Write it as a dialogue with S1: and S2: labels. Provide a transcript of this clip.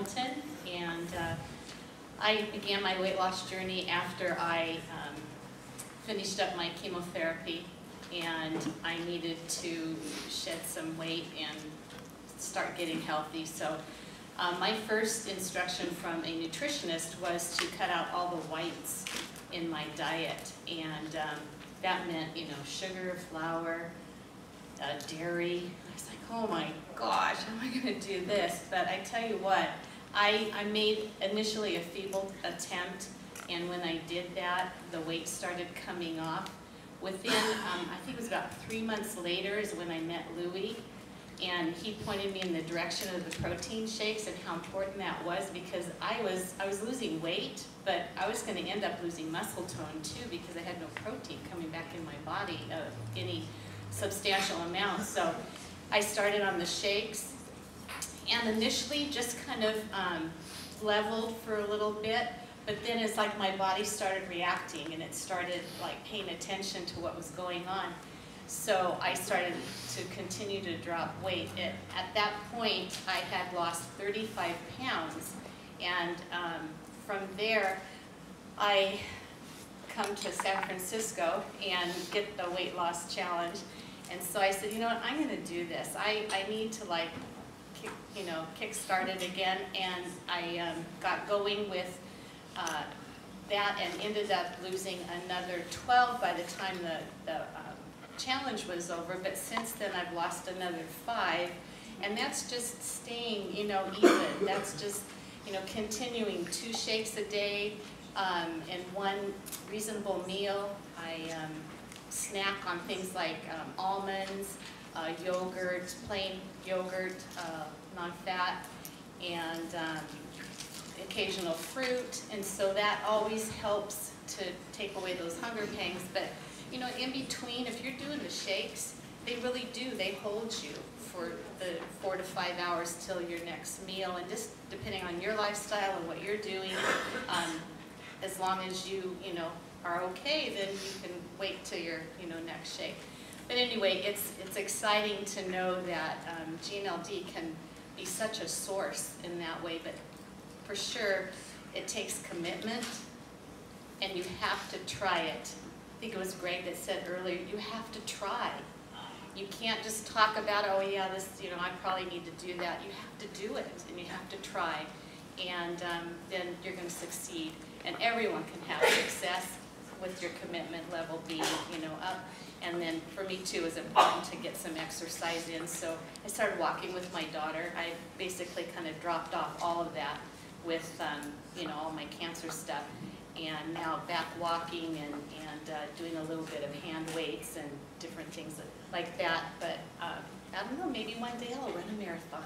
S1: Hamilton, and I began my weight loss journey after I finished up my chemotherapy, and I needed to shed some weight and start getting healthy. So my first instruction from a nutritionist was to cut out all the whites in my diet, and that meant, you know, sugar, flour, dairy. I was like, oh my gosh, how am I going to do this? But I tell you what, I made initially a feeble attempt, and when I did that, the weight started coming off. Within, I think it was about 3 months later is when I met Louie, and he pointed me in the direction of the protein shakes and how important that was, because I was losing weight, but I was going to end up losing muscle tone too, because I had no protein coming back in my body of any substantial amount. So I started on the shakes, and initially just kind of leveled for a little bit, but then it's like my body started reacting, and it started like paying attention to what was going on. So I started to continue to drop weight. At that point, I had lost 35 pounds, and from there, I come to San Francisco and get the weight loss challenge. And so I said, you know what, I'm going to do this. I need to like, kick-start it again, and I got going with that and ended up losing another 12 by the time the challenge was over. But since then I've lost another 5, and that's just staying, you know, even. That's just, you know, continuing 2 shakes a day and 1 reasonable meal. I snack on things like almonds, yogurt, plain yogurt, non-fat, and occasional fruit, and so that always helps to take away those hunger pangs. But you know, in between, if you're doing the shakes, they really do, they hold you for the 4 to 5 hours till your next meal, and just depending on your lifestyle and what you're doing, as long as you are okay, then you can wait till your next shake. But anyway, it's exciting to know that GNLD can be such a source in that way, but for sure it takes commitment, and you have to try it. I think it was Greg that said earlier, you have to try. You can't just talk about, oh yeah, this, I probably need to do that. You have to do it, and you have to try, and then you're going to succeed. And everyone can have success with your commitment level being, up. And then for me too, it was important to get some exercise in. So I started walking with my daughter. I basically kind of dropped off all of that with, all my cancer stuff. And now back walking and doing a little bit of hand weights and different things like that. But I don't know, maybe one day I'll run a marathon.